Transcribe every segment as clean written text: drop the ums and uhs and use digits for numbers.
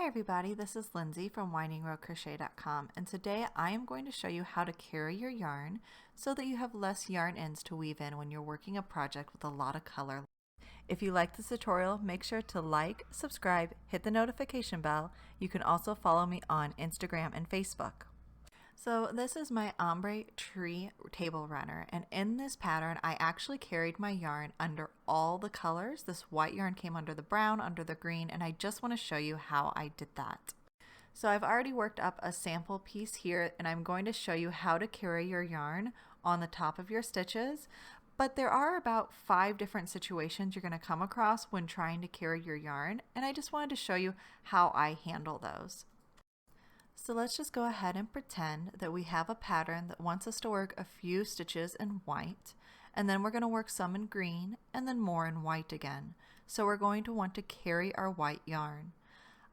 Hi everybody, this is Lindsay from windingrowcrochet.com, and today I am going to show you how to carry your yarn so that you have less yarn ends to weave in when you're working a project with a lot of color. If you like this tutorial, make sure to like, subscribe, hit the notification bell. You can also follow me on Instagram and Facebook. So this is my ombre tree table runner, and in this pattern I actually carried my yarn under all the colors. This white yarn came under the brown, under the green, and I just want to show you how I did that. So I've already worked up a sample piece here, and I'm going to show you how to carry your yarn on the top of your stitches. But there are about 5 different situations you're going to come across when trying to carry your yarn, and I just wanted to show you how I handle those. So let's just go ahead and pretend that we have a pattern that wants us to work a few stitches in white, and then we're going to work some in green and then more in white again. So we're going to want to carry our white yarn.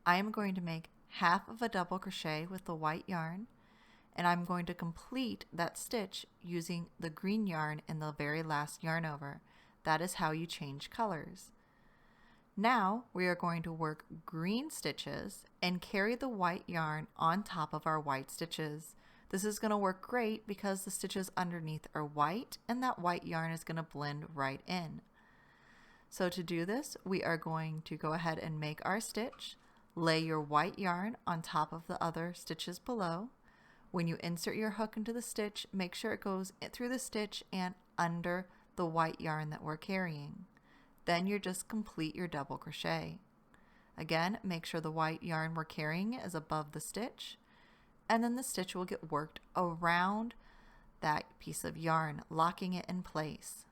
I am going to make half of a double crochet with the white yarn, and I'm going to complete that stitch using the green yarn in the very last yarn over. That is how you change colors. Now we are going to work green stitches and carry the white yarn on top of our white stitches. This is going to work great because the stitches underneath are white and that white yarn is going to blend right in. So to do this, we are going to go ahead and make our stitch, lay your white yarn on top of the other stitches below. When you insert your hook into the stitch, make sure it goes through the stitch and under the white yarn that we're carrying. Then you just complete your double crochet. Again, make sure the white yarn we're carrying is above the stitch, and then the stitch will get worked around that piece of yarn, locking it in place.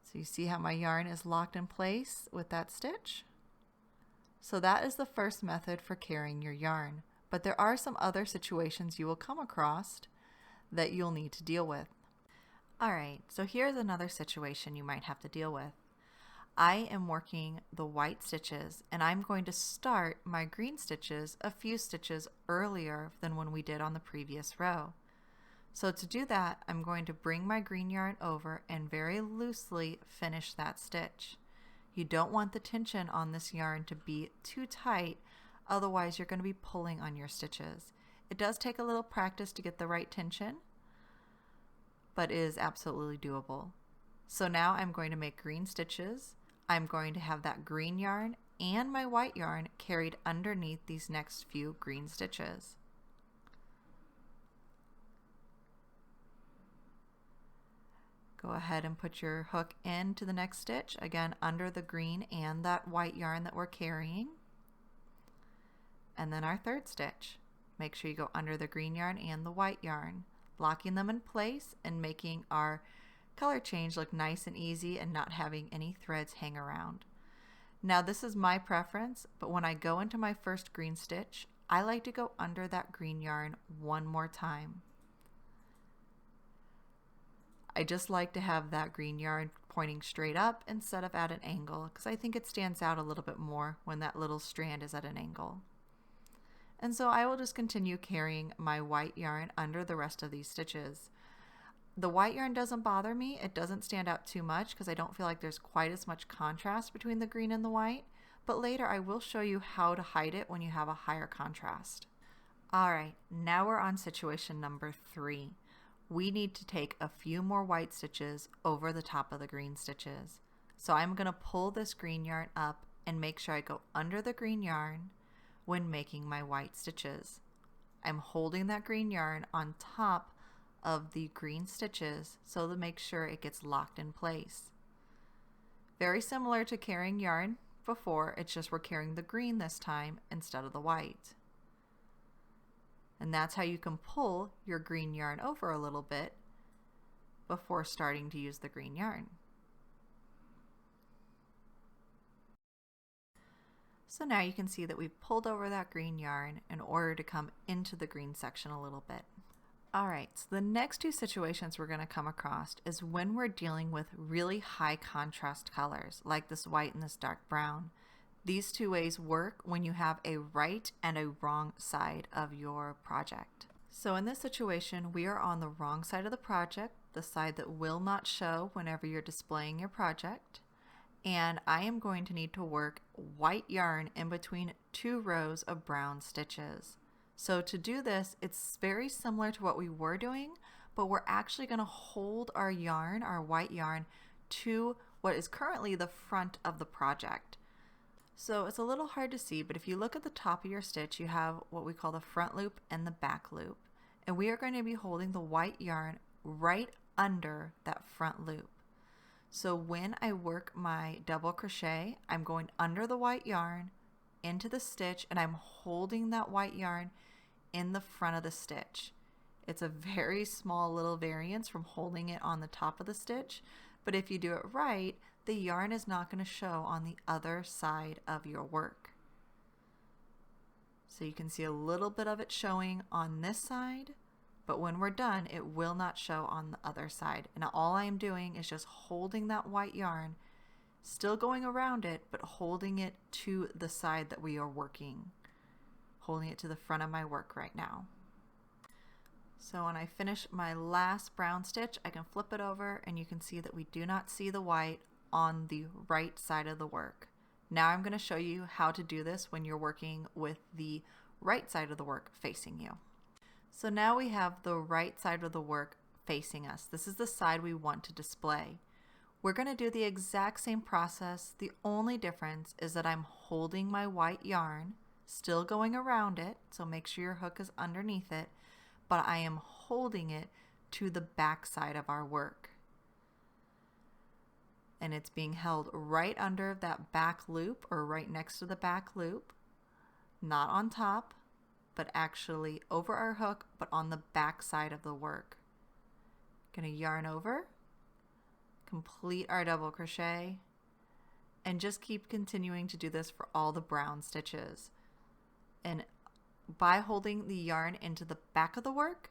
So you see how my yarn is locked in place with that stitch? So that is the first method for carrying your yarn, but there are some other situations you will come across that you'll need to deal with. Alright, so here's another situation you might have to deal with. I am working the white stitches, and I'm going to start my green stitches a few stitches earlier than when we did on the previous row. So to do that, I'm going to bring my green yarn over and very loosely finish that stitch. You don't want the tension on this yarn to be too tight, otherwise you're going to be pulling on your stitches. It does take a little practice to get the right tension, but it is absolutely doable. So now I'm going to make green stitches. I'm going to have that green yarn and my white yarn carried underneath these next few green stitches. Go ahead and put your hook into the next stitch, again under the green and that white yarn that we're carrying. And then our third stitch. Make sure you go under the green yarn and the white yarn, locking them in place and making our color change look nice and easy and not having any threads hang around. Now this is my preference, but when I go into my first green stitch, I like to go under that green yarn one more time. I just like to have that green yarn pointing straight up instead of at an angle, because I think it stands out a little bit more when that little strand is at an angle. And so I will just continue carrying my white yarn under the rest of these stitches. The white yarn doesn't bother me. It doesn't stand out too much because I don't feel like there's quite as much contrast between the green and the white, but later I will show you how to hide it when you have a higher contrast. Alright, now we're on situation number 3. We need to take a few more white stitches over the top of the green stitches. So I'm going to pull this green yarn up and make sure I go under the green yarn when making my white stitches. I'm holding that green yarn on top of the green stitches so to make sure it gets locked in place. Very similar to carrying yarn before, it's just we're carrying the green this time instead of the white. And that's how you can pull your green yarn over a little bit before starting to use the green yarn. So now you can see that we've pulled over that green yarn in order to come into the green section a little bit. Alright, so the next 2 situations we're going to come across is when we're dealing with really high contrast colors, like this white and this dark brown. These 2 ways work when you have a right and a wrong side of your project. So in this situation, we are on the wrong side of the project, the side that will not show whenever you're displaying your project. and I am going to need to work white yarn in between 2 rows of brown stitches. So to do this, it's very similar to what we were doing, but we're actually going to hold our yarn, our white yarn, to what is currently the front of the project. So it's a little hard to see, but if you look at the top of your stitch, you have what we call the front loop and the back loop. And we are going to be holding the white yarn right under that front loop. So when I work my double crochet, I'm going under the white yarn into the stitch, and I'm holding that white yarn in the front of the stitch. It's a very small little variance from holding it on the top of the stitch, but if you do it right, the yarn is not going to show on the other side of your work. So you can see a little bit of it showing on this side, but when we're done, it will not show on the other side. And all I am doing is just holding that white yarn, still going around it, but holding it to the side that we are working, holding it to the front of my work right now. So when I finish my last brown stitch, I can flip it over and you can see that we do not see the white on the right side of the work. Now I'm going to show you how to do this when you're working with the right side of the work facing you. So now we have the right side of the work facing us. This is the side we want to display. We're going to do the exact same process. The only difference is that I'm holding my white yarn, still going around it, so make sure your hook is underneath it, but I am holding it to the back side of our work. And it's being held right under that back loop, or right next to the back loop, not on top, but actually over our hook, but on the back side of the work. Gonna yarn over, complete our double crochet, and just keep continuing to do this for all the brown stitches. And by holding the yarn into the back of the work,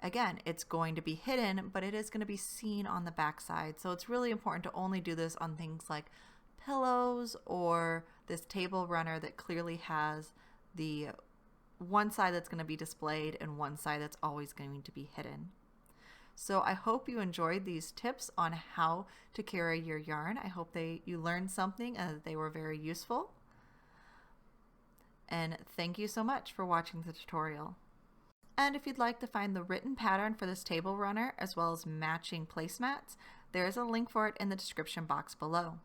again, it's going to be hidden, but it is going to be seen on the back side. So it's really important to only do this on things like pillows or this table runner that clearly has the one side that's going to be displayed and one side that's always going to be hidden. So I hope you enjoyed these tips on how to carry your yarn. I hope you learned something and that they were very useful. And thank you so much for watching the tutorial. And if you'd like to find the written pattern for this table runner as well as matching placemats, there is a link for it in the description box below.